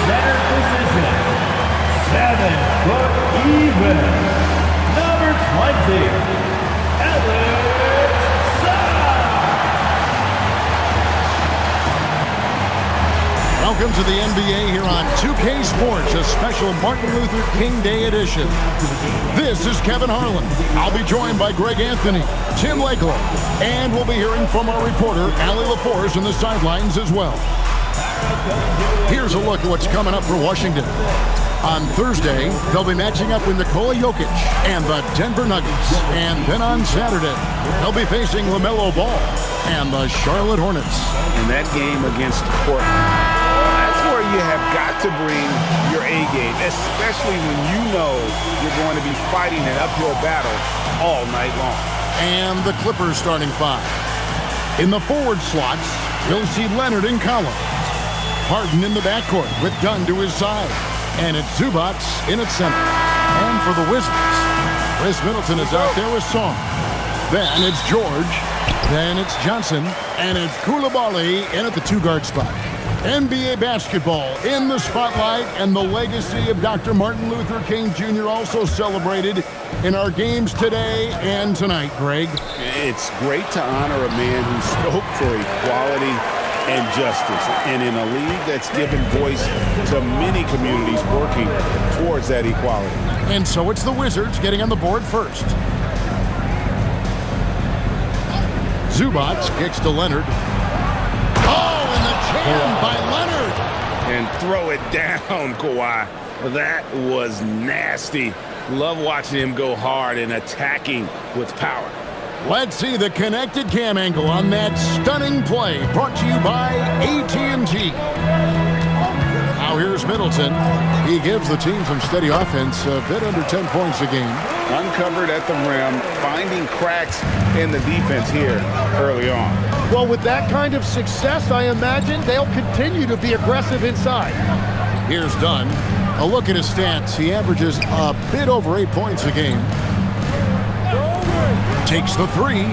center position, 7 foot even, number 20, ADDICT. Welcome to the NBA here on 2K Sports, a special Martin Luther King Day edition. This is Kevin Harlan. I'll be joined by Greg Anthony, Tim Lakelow, and we'll be hearing from our reporter, Allie LaForce, in the sidelines as well. Here's a look at what's coming up for Washington. On Thursday, they'll be matching up with Nikola Jokic and the Denver Nuggets. And then on Saturday, they'll be facing LaMelo Ball and the Charlotte Hornets. In that game against Portland, where you have got to bring your A game, especially when you know you're going to be fighting an uphill battle all night long. And the Clippers starting 5. In the forward slots, you'll see Leonard and Collins. Harden in the backcourt with Dunn to his side. And it's Zubac in at center. And for the Wizards, Chris Middleton is out there with Song. Then it's George. Then it's Johnson. And it's Koulibaly in at the 2-guard spot. NBA basketball in the spotlight, and the legacy of Dr. Martin Luther King Jr. also celebrated in our games today and tonight, Greg. It's great to honor a man who spoke for equality and justice, and in a league that's given voice to many communities working towards that equality. And so it's the Wizards getting on the board first. Zubac kicks to Leonard. And by Leonard. And throw it down, Kawhi. That was nasty. Love watching him go hard and attacking with power. Let's see the connected cam angle on that stunning play, brought to you by AT&T. Now here's Middleton. He gives the team some steady offense, a bit under 10 points a game. Uncovered at the rim, finding cracks in the defense here early on. Well, with that kind of success, I imagine they'll continue to be aggressive inside. Here's Dunn. A look at his stats. He averages a bit over 8 points a game. Takes the 3.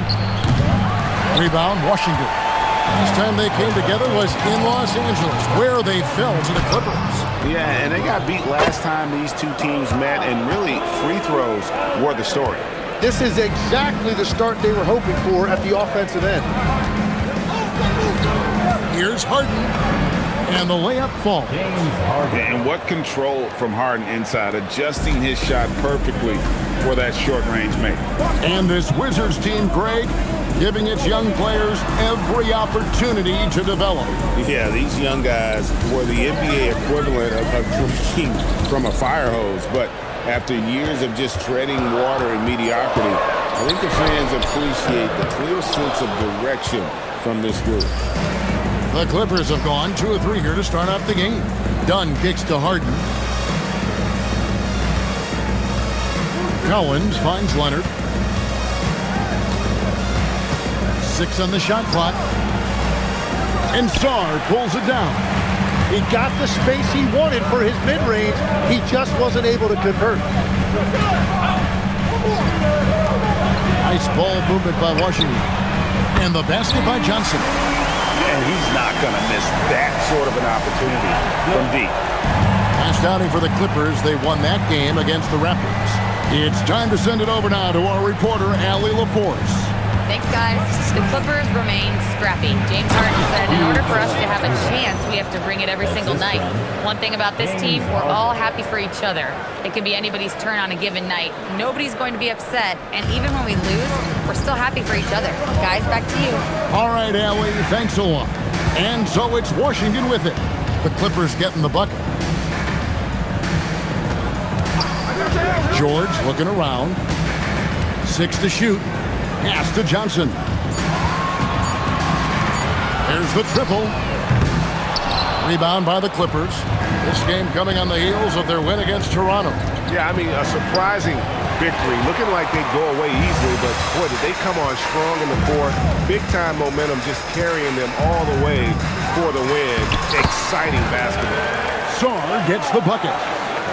Rebound, Washington. Last time they came together was in Los Angeles, where they fell to the Clippers. Yeah, and they got beat last time these two teams met, and really free throws were the story. This is exactly the start they were hoping for at the offensive end. Here's Harden, and the layup falls. And what control from Harden inside, adjusting his shot perfectly for that short-range make. And this Wizards team, Greg, giving its young players every opportunity to develop. Yeah, these young guys were the NBA equivalent of drinking from a fire hose, but after years of just treading water and mediocrity, I think the fans appreciate the clear sense of direction from this group. The Clippers have gone 2 of 3 here to start off the game. Dunn kicks to Harden. Collins finds Leonard. 6 on the shot clock. And Sarr pulls it down. He got the space he wanted for his mid-range. He just wasn't able to convert. Nice ball movement by Washington. And the basket by Johnson. Yeah, he's not going to miss that sort of an opportunity from deep. Last outing for the Clippers, they won that game against the Raptors. It's time to send it over now to our reporter, Allie LaForce. Thanks, guys. The Clippers remain scrappy. James Harden said in order for us to have a chance, we have to bring it every single night. One thing about this team, we're all happy for each other. It could be anybody's turn on a given night. Nobody's going to be upset, and even when we lose, we're still happy for each other. Guys, back to you. All right, Allie, thanks a lot. And so it's Washington with it. The Clippers getting the bucket. George looking around. 6 to shoot. Pass to Johnson. There's the triple. Rebound by the Clippers. This game coming on the heels of their win against Toronto. Yeah, I mean, a surprising victory. Looking like they'd go away easily, but boy, did they come on strong in the fourth. Big-time momentum just carrying them all the way for the win. Exciting basketball. Sarr gets the bucket.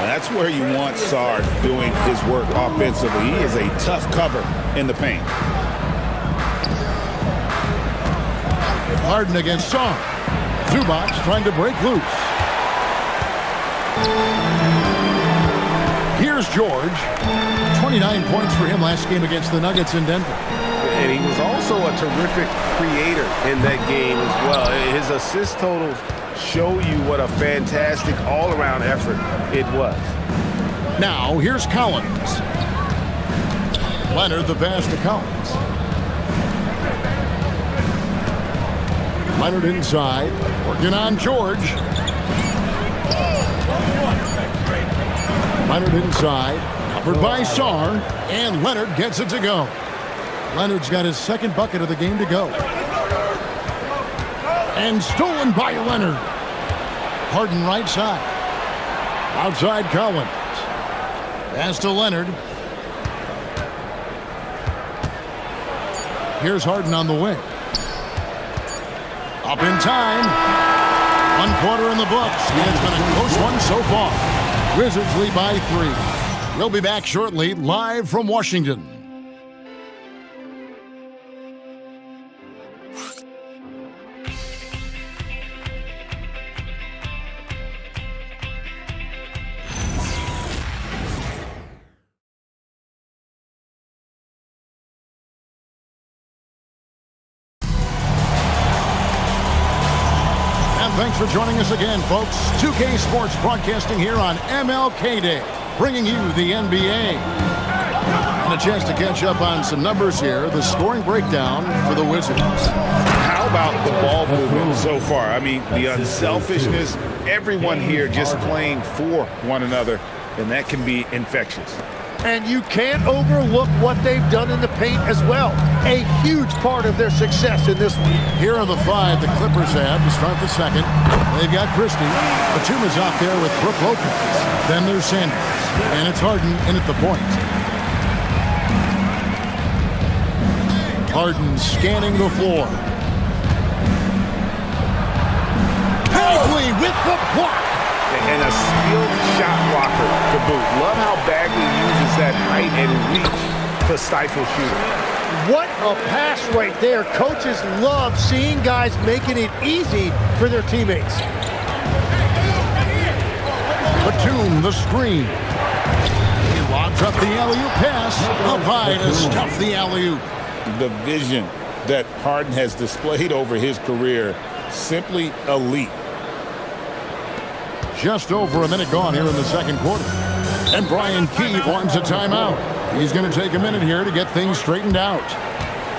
That's where you want Sarr doing his work offensively. He is a tough cover in the paint. Harden against Sarr. Zubac trying to break loose. Here's George. 29 points for him last game against the Nuggets in Denver. And he was also a terrific creator in that game as well. His assist totals show you what a fantastic all-around effort it was. Now, here's Collins. Leonard the pass to Collins. Leonard inside. Working on George. Leonard inside. Covered by Sarr. And Leonard gets it to go. Leonard's got his second bucket of the game to go. And stolen by Leonard. Harden right side. Outside Collins. Pass to Leonard. Here's Harden on the wing. Up in time. 1 quarter in the books. It's been a close one so far. Wizards lead by 3. We'll be back shortly, live from Washington. Thanks for joining us again, folks. 2K Sports broadcasting here on MLK Day, bringing you the NBA. And a chance to catch up on some numbers here. The scoring breakdown for the Wizards. How about the ball movement so far? I mean, the unselfishness, everyone here just playing for one another, and that can be infectious. And you can't overlook what they've done in the paint as well. A huge part of their success in this one. Here are the 5 the Clippers have to start the second. They've got Christie. Batum is out there with Brook Lopez. Then there's Sanders. And it's Harden in at the point. Harden scanning the floor. Bagley with the block. And a skilled shot blocker to boot. Love how Bagley uses that height and reach to stifle shooting. What a pass right there. Coaches love seeing guys making it easy for their teammates. Batum, the screen. He lobs up the alley-oop pass. Up high to stuff the alley-oop. The vision that Harden has displayed over his career, simply elite. Just over a minute gone here in the second quarter. And Brian Keefe wants a timeout. He's going to take a minute here to get things straightened out.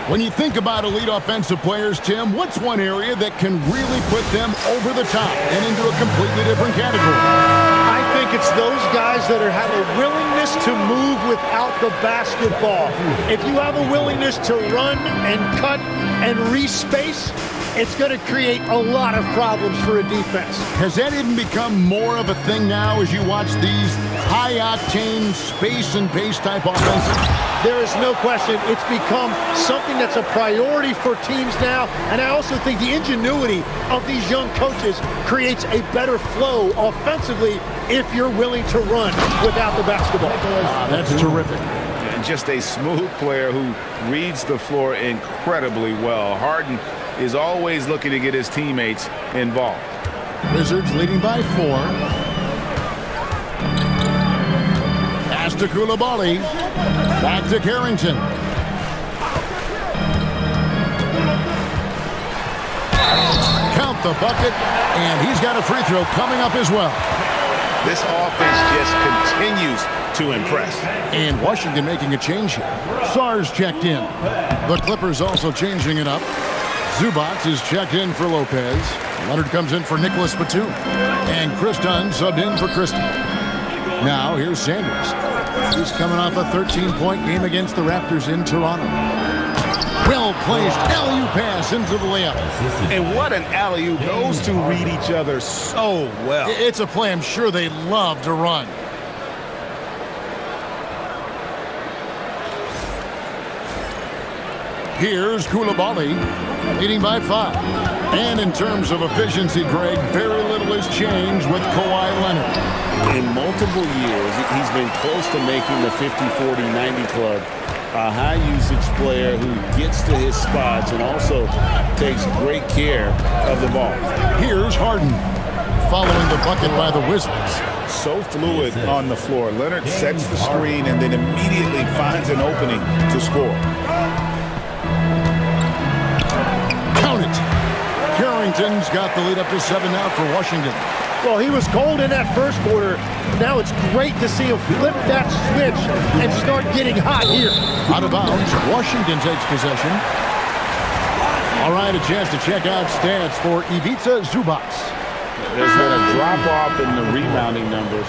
When you think about elite offensive players, Tim, what's one area that can really put them over the top and into a completely different category? I think it's those guys that have a willingness to move without the basketball. If you have a willingness to run and cut and re-space, it's going to create a lot of problems for a defense. Has that even become more of a thing now as you watch these high-octane space and pace type offenses? There is no question. It's become something that's a priority for teams now. And I also think the ingenuity of these young coaches creates a better flow offensively if you're willing to run without the basketball. That's terrific. And just a smooth player who reads the floor incredibly well. Harden is always looking to get his teammates involved. Wizards leading by 4. Pass to Coulibaly. Back to Carrington. Count the bucket, and he's got a free throw coming up as well. This offense just continues to impress. And Washington making a change here. Sarr's checked in. The Clippers also changing it up. Zubac is checked in for Lopez. Leonard comes in for Nicholas Batum. And Chris Dunn subbed in for Christie. Now here's Sanders. He's coming off a 13-point game against the Raptors in Toronto. Well-placed alley-oop pass into the layup. And what an alley-oop. Those two read each other so well. It's a play I'm sure they love to run. Here's Coulibaly, leading by 5. And in terms of efficiency, Greg, very little has changed with Kawhi Leonard. In multiple years, he's been close to making the 50-40-90 club. A high-usage player who gets to his spots and also takes great care of the ball. Here's Harden. following the bucket by the Wizards. So fluid on the floor. Leonard sets the screen and then immediately finds an opening to score. Count it. Carrington's got the lead up to 7 now for Washington. Well, he was cold in that first quarter. Now it's great to see him flip that switch and start getting hot here. Out of bounds, Washington takes possession. All right, a chance to check out stats for Ivica Zubac. There's been a drop-off in the rebounding numbers.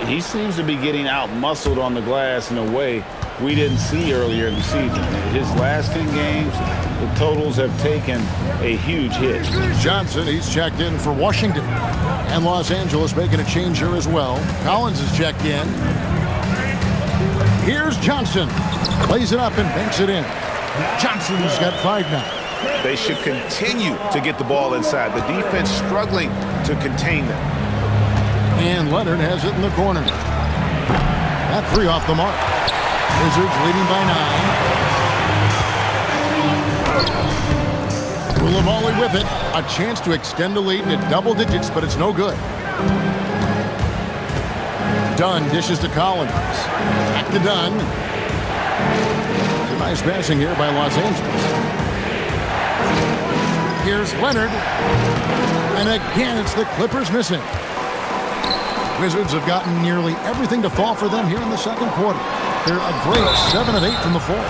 He seems to be getting out-muscled on the glass in a way we didn't see earlier in the season. His last 10 games, the totals have taken a huge hit. Johnson, he's checked in for Washington. And Los Angeles making a change here as well. Collins is checked in. Here's Johnson. Plays it up and banks it in. Johnson's got 5 now. They should continue to get the ball inside. The defense struggling to contain them. And Leonard has it in the corner. That 3 off the mark. Wizards leading by 9. Coulibaly with it. A chance to extend the lead into double digits, but it's no good. Dunn dishes to Collins. Back to Dunn. Nice passing here by Los Angeles. Here's Leonard. And again, it's the Clippers missing. Wizards have gotten nearly everything to fall for them here in the second quarter. They're a great 7 of 8 from the floor.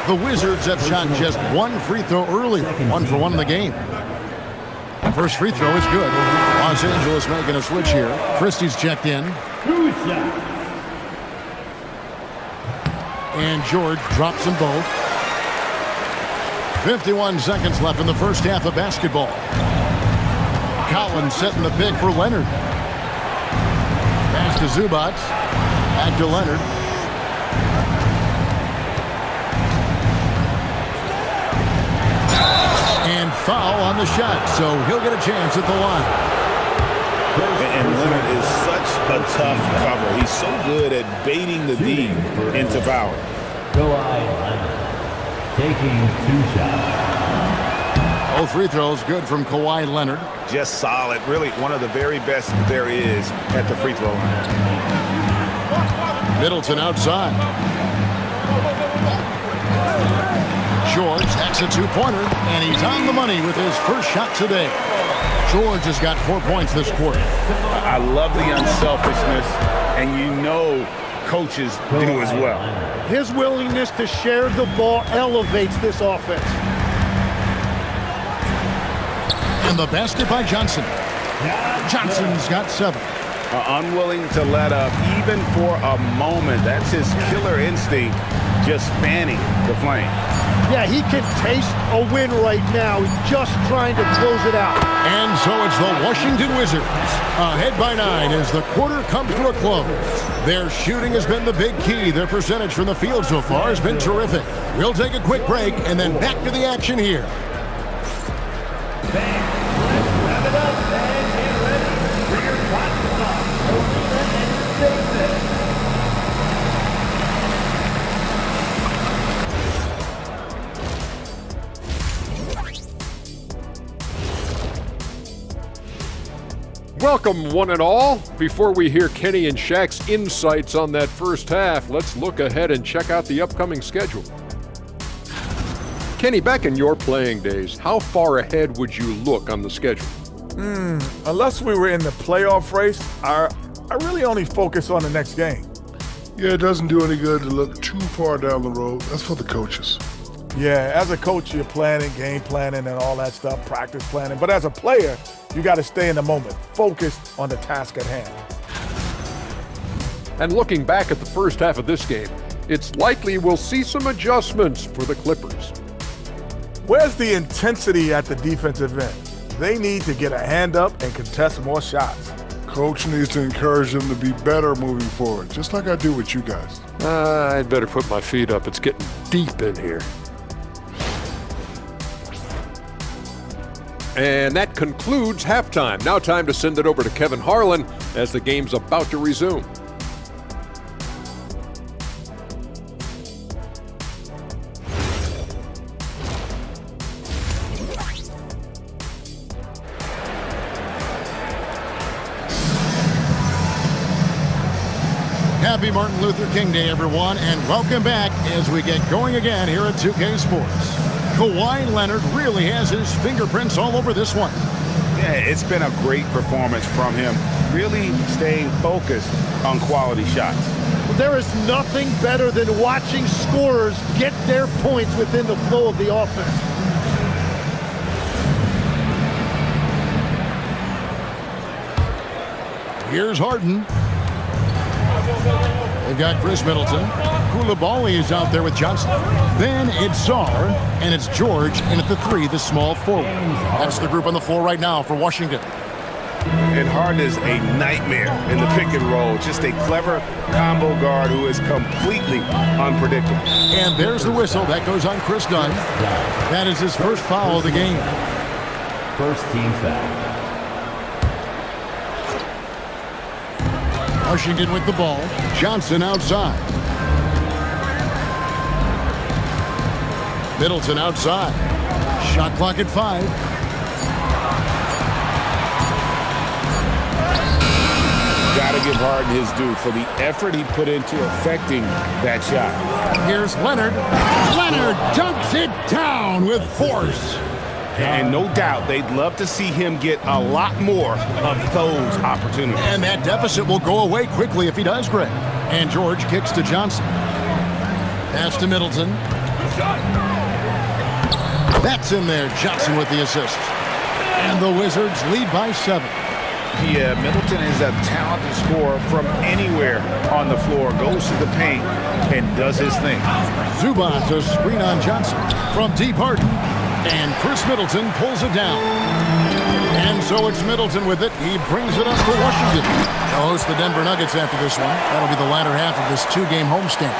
The Wizards have shot just 1 free throw earlier, 1 for 1 in the game. First free throw is good. Los Angeles making a switch here. Christie's checked in. And George drops them both. 51 seconds left in the first half of basketball. Collins setting the pick for Leonard. Pass to Zubac. Back to Leonard. And foul on the shot, so he'll get a chance at the line. And Leonard is such a tough cover. He's so good at baiting the D into foul. Leonard taking 2 shots. Both free throws good from Kawhi Leonard. Just solid. Really one of the very best there is at the free throw line. Middleton outside. George, that's a 2-pointer, and he's on the money with his first shot today. George has got 4 points this quarter. I love the unselfishness, and you know coaches do as well. His willingness to share the ball elevates this offense. And the basket by Johnson. Johnson's got 7. Unwilling to let up even for a moment. That's his killer instinct, just fanning the flame. Yeah, he can taste a win right now. He's just trying to close it out. And so it's the Washington Wizards ahead by 9 as the quarter comes to a close. Their shooting has been the big key. Their percentage from the field so far has been terrific. We'll take a quick break and then back to the action here. Welcome, one and all. Before we hear Kenny and Shaq's insights on that first half, let's look ahead and check out the upcoming schedule. Kenny, back in your playing days, how far ahead would you look on the schedule? Unless we were in the playoff race, I really only focus on the next game. Yeah, it doesn't do any good to look too far down the road. That's for the coaches. Yeah, as a coach, you're planning, game planning, and all that stuff, practice planning. But as a player, you got to stay in the moment, focused on the task at hand. And looking back at the first half of this game, it's likely we'll see some adjustments for the Clippers. Where's the intensity at the defensive end? They need to get a hand up and contest more shots. Coach needs to encourage them to be better moving forward, just like I do with you guys. I'd better put my feet up. It's getting deep in here. And that concludes halftime. Now time to send it over to Kevin Harlan as the game's about to resume. Happy Martin Luther King Day, everyone, and welcome back as we get going again here at 2K Sports. Kawhi Leonard really has his fingerprints all over this one. Yeah, it's been a great performance from him, really staying focused on quality shots. There is nothing better than watching scorers get their points within the flow of the offense. Here's Harden. They've got Chris Middleton. Koulibaly is out there with Johnson. Then it's Czar, and it's George, and at the 3, the small forward. That's the group on the floor right now for Washington. And Harden is a nightmare in the pick and roll. Just a clever combo guard who is completely unpredictable. And there's the whistle. That goes on Chris Dunn. That is his first foul of the game. First team foul. Washington with the ball. Johnson outside. Middleton outside. Shot clock at 5. Got to give Harden his due for the effort he put into affecting that shot. Here's Leonard. Leonard dunks it down with force. And no doubt they'd love to see him get a lot more of those opportunities. And that deficit will go away quickly if he does, Greg. And George kicks to Johnson. Pass to Middleton. That's in there. Johnson with the assist. And the Wizards lead by 7. Yeah, Middleton is a talented scorer from anywhere on the floor. Goes to the paint and does his thing. Zubac a screen on Johnson from deep Harden. And Chris Middleton pulls it down. And so it's Middleton with it. He brings it up to Washington. They'll host the Denver Nuggets after this one. That'll be the latter half of this 2-game homestand.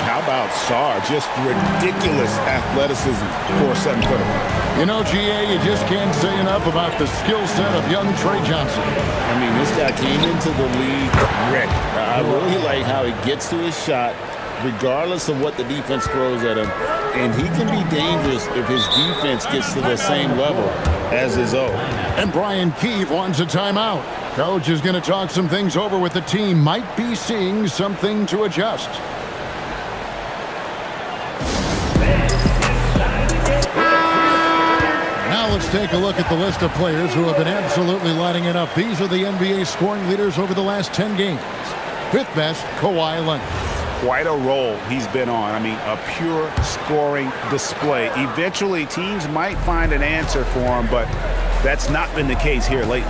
How about Sarr? Just ridiculous athleticism for a 7-footer. You know, GA, you just can't say enough about the skill set of young Trey Johnson. I mean, this guy came into the league ready. I really like how he gets to his shot, regardless of what the defense throws at him. And he can be dangerous if his defense gets to the same level as his own. And Brian Keefe wants a timeout. Coach is going to talk some things over with the team. Might be seeing something to adjust. Now let's take a look at the list of players who have been absolutely lighting it up. These are the NBA scoring leaders over the last 10 games. 5th best, Kawhi Leonard. Quite a role he's been on. I mean, a pure scoring display. Eventually, teams might find an answer for him, but that's not been the case here lately.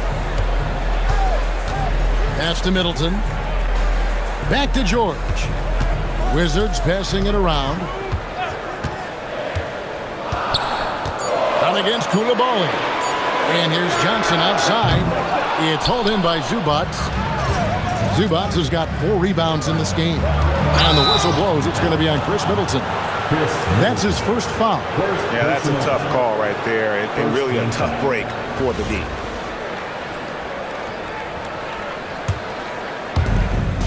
Pass to Middleton. Back to George. Wizards passing it around. Down against Koulibaly. And here's Johnson outside. It's hauled in by Zubac. Zubac has got 4 rebounds in this game. And the whistle blows. It's going to be on Chris Middleton. That's his first foul. Yeah, that's a tough call right there, and really a tough break for the D.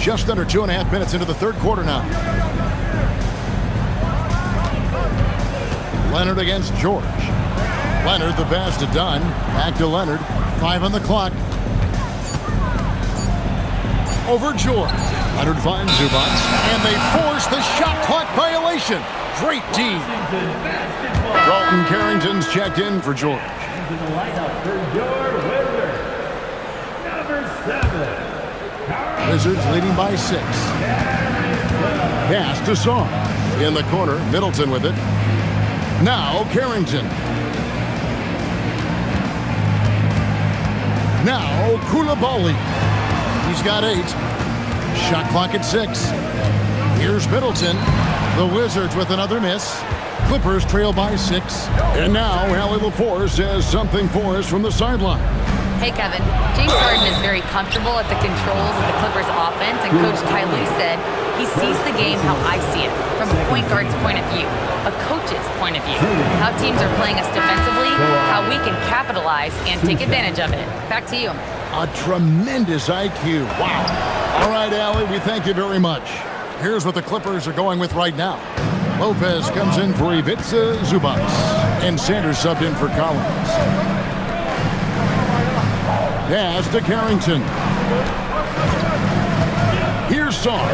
Just under 2.5 minutes into the 3rd quarter now. Leonard against George. Leonard, the pass to Dunn. Back to Leonard. 5 on the clock. Over George. Leonard finds Zubac. And they force the shot clock violation. Great team. Dalton Carrington's checked in for George. Into the lineup for your Wizards, number 7. Wizards leading by 6. Pass to Sarr. In the corner, Middleton with it. Now Carrington. Now Koulibaly. He's got 8. Shot clock at 6. Here's Middleton. The Wizards with another miss. Clippers trail by 6. And now Allie LaForce says something for us from the sideline. Hey, Kevin. James Harden is very comfortable at the controls of the Clippers offense, and Coach Ty Lue said he sees the game how I see it, from a point guard's point of view, a coach's point of view, how teams are playing us defensively, how we can capitalize and take advantage of it. Back to you. A tremendous IQ. Wow. All right, Allie, we thank you very much. Here's what the Clippers are going with right now. Lopez comes in for Ivica Zubac, and Sanders subbed in for Collins. Pass to Carrington. Here's Saar.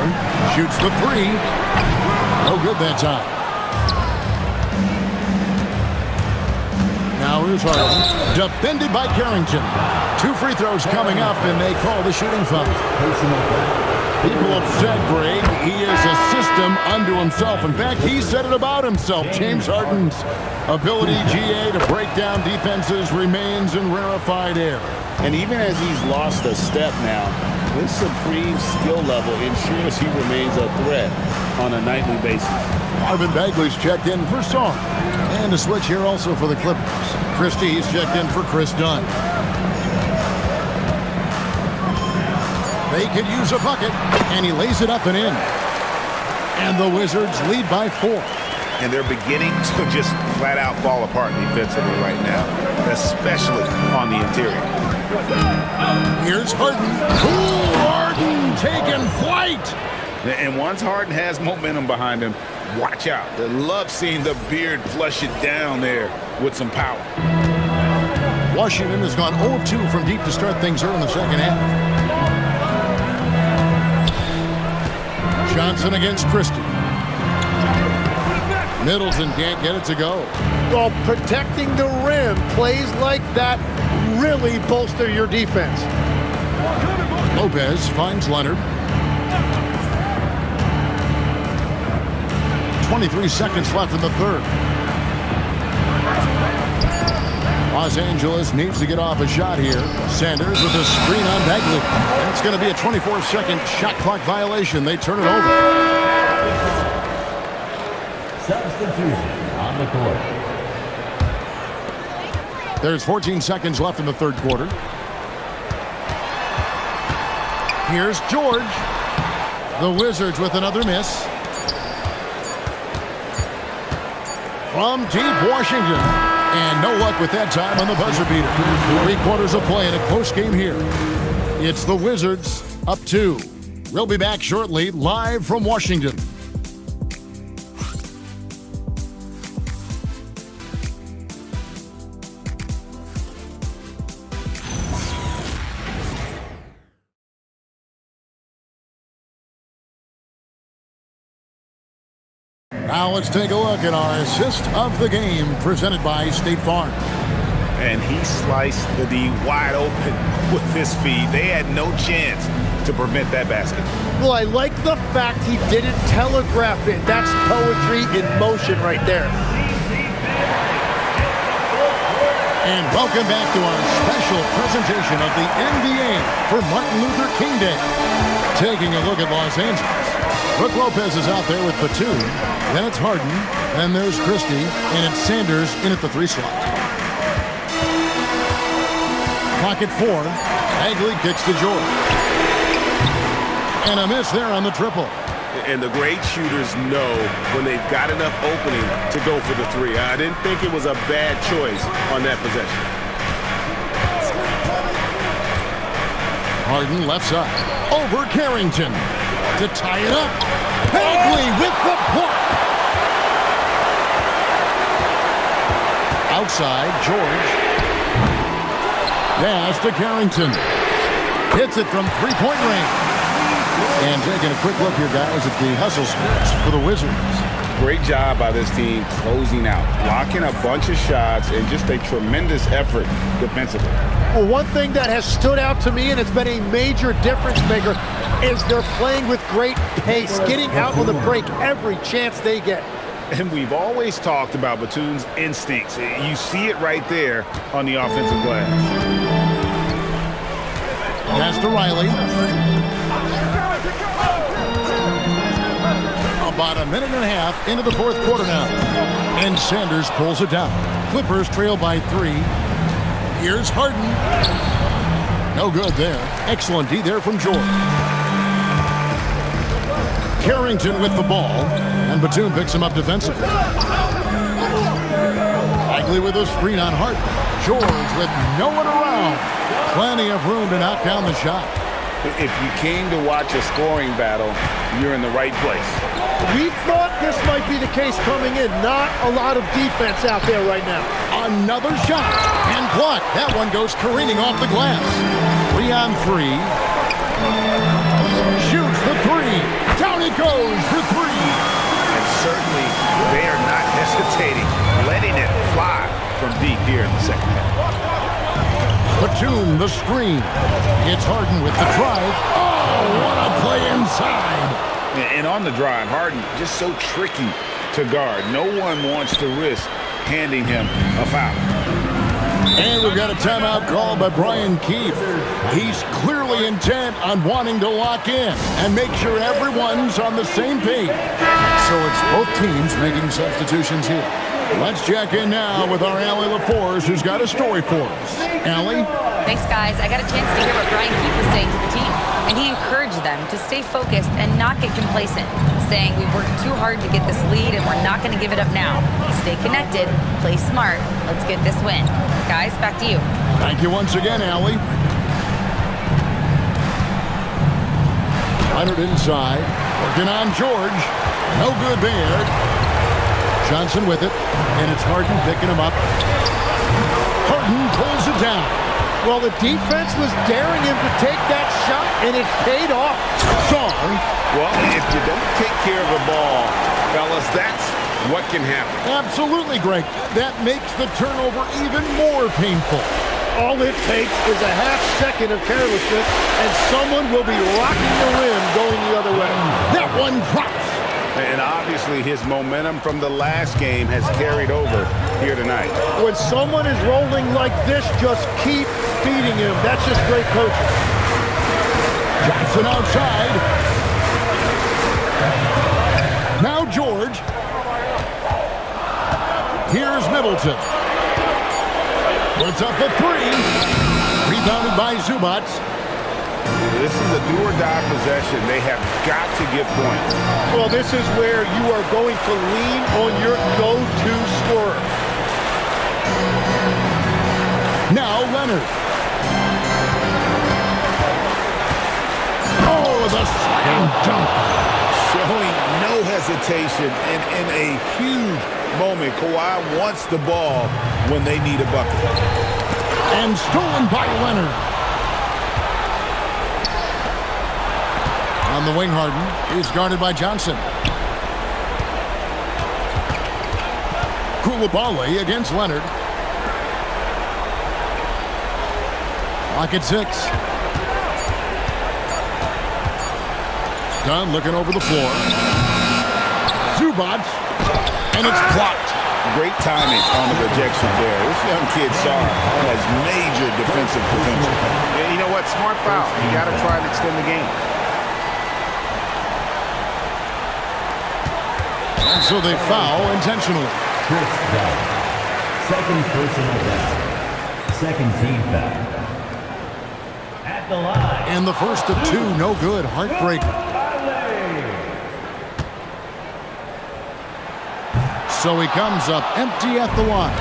Shoots the three. No good that time. Now here's Harden. Defended by Carrington. 2 free throws coming up, and they call the shooting foul. People have said, Greg, he is a system unto himself. In fact, he said it about himself. James Harden's ability, GA, to break down defenses remains in rarefied air. And even as he's lost a step now, his supreme skill level ensures he remains a threat on a nightly basis. Marvin Bagley's checked in for Saar. And a switch here also for the Clippers. Christie's checked in for Chris Dunn. They could use a bucket, and he lays it up and in. And the Wizards lead by 4. And they're beginning to just flat out fall apart defensively right now, especially on the interior. Here's Harden. Ooh, Harden taking flight. And once Harden has momentum behind him, watch out. I love seeing the beard flush it down there with some power. Washington has gone 0 of 2 from deep to start things early in the second half. Johnson against Christie. Middleton can't get it to go. Well, protecting the rim, plays like that really bolster your defense. Lopez finds Leonard. 23 seconds left in the third. Los Angeles needs to get off a shot here. Sanders with a screen on Bagley. And it's going to be a 24-second shot clock violation. They turn it over. Substitution on the court. There's 14 seconds left in the third quarter. Here's George. The Wizards with another miss. From deep Washington. And no luck with that time on the buzzer beater. 3 quarters of play in a close game here. It's the Wizards up 2. We'll be back shortly, live from Washington. Now let's take a look at our assist of the game presented by State Farm. And he sliced the D wide open with his feed. They had no chance to prevent that basket. Well, I like the fact he didn't telegraph it. That's poetry in motion right there. And welcome back to our special presentation of the NBA for Martin Luther King Day. Taking a look at Los Angeles. Brook Lopez is out there with Batum. Then it's Harden. Then there's Christie. And it's Sanders in at the 3 slot. Clock at 4. Bagley kicks to George. And a miss there on the triple. And the great shooters know when they've got enough opening to go for the 3. I didn't think it was a bad choice on that possession. Harden left side. Over Carrington. To tie it up. Bagley with the block. Outside, George. Pass to Carrington. Hits it from 3-point range. And taking a quick look here, guys, at the hustle splits for the Wizards. Great job by this team closing out, blocking a bunch of shots, and just a tremendous effort defensively. Well, one thing that has stood out to me, and it's been a major difference maker, is they're playing with great pace, getting out on the break every chance they get. And we've always talked about Batum's instincts. You see it right there on the offensive glass. Pass to Riley. About a minute and a half into the fourth quarter now. And Sanders pulls it down. Clippers trail by 3. Here's Harden. No good there. Excellent D there from George. Carrington with the ball. And Batum picks him up defensively. Bagley with a screen on Harden. George with no one around. Plenty of room to knock down the shot. If you came to watch a scoring battle, you're in the right place. We thought this might be the case coming in. Not a lot of defense out there right now. Another shot. And blocked. That one goes careening off the glass. 3 on 3. Shoots the 3. it goes for three. And certainly they are not hesitating, letting it fly from deep here in the second half. Batum, the screen. It's Harden with the drive. Oh, what a play inside. And on the drive, Harden just so tricky to guard. No one wants to risk handing him a foul. And we've got a timeout called by Brian Keefe. He's clearly intent on wanting to lock in and make sure everyone's on the same page. So it's both teams making substitutions here. Let's check in now with our Allie LaForce, who's got a story for us. Allie? Thanks, guys. I got a chance to hear what Brian Keefe was saying to the team, and he encouraged them to stay focused and not get complacent, saying we've worked too hard to get this lead and we're not going to give it up now. Stay connected, play smart, let's get this win. Guys, back to you. Thank you once again, Allie. Leonard inside, working on George. No good there. Johnson with it, and it's Harden picking him up. Harden pulls it down. Well, the defense was daring him to take that shot, and it paid off. Song. Well, if you don't take care of the ball, fellas, that's what can happen. Absolutely, Greg. That makes the turnover even more painful. All it takes is a half second of carelessness, and someone will be rocking the rim going the other way. That one drops. And obviously his momentum from the last game has carried over here tonight. When someone is rolling like this, just keep feeding him. That's just great coaching. Johnson outside. Now George. Here's Middleton. Puts up the three. Rebounded by Zubac. This is a do-or-die possession. They have got to get points. Well, this is where you are going to lean on your go-to scorer. Now Leonard. Oh, the slam dunk. Showing no hesitation and in a huge moment. Kawhi wants the ball when they need a bucket. And stolen by Leonard. On the wing, Harden is guarded by Johnson. Koulibaly against Leonard. Clock at 6. Dunn looking over the floor. Zubac, and it's blocked. Great timing on the rejection there. This young kid, Sarr, has major defensive potential. And you know what? Smart foul. You got to try and extend the game. And so they foul intentionally. Chris Bell. Second personal foul. Second team foul. At the line. And the first of two, no good. Heartbreaker. So he comes up empty at the line.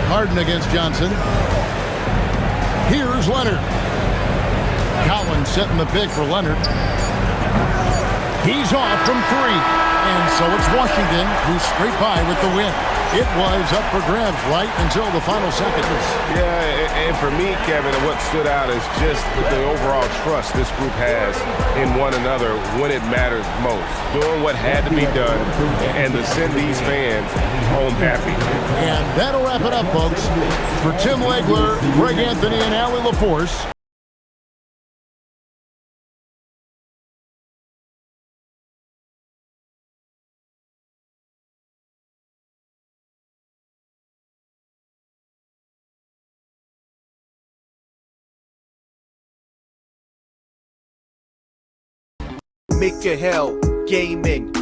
Harden against Johnson. Here's Leonard. Collins setting the pick for Leonard. He's off from three. And so it's Washington who's straight by with the win. It was up for grabs right until the final seconds. Yeah, and for me, Kevin, what stood out is just the overall trust this group has in one another when it matters most. Doing what had to be done and to send these fans home happy. And that'll wrap it up, folks. For Tim Legler, Greg Anthony, and Allie LaForce. Make your hell gaming.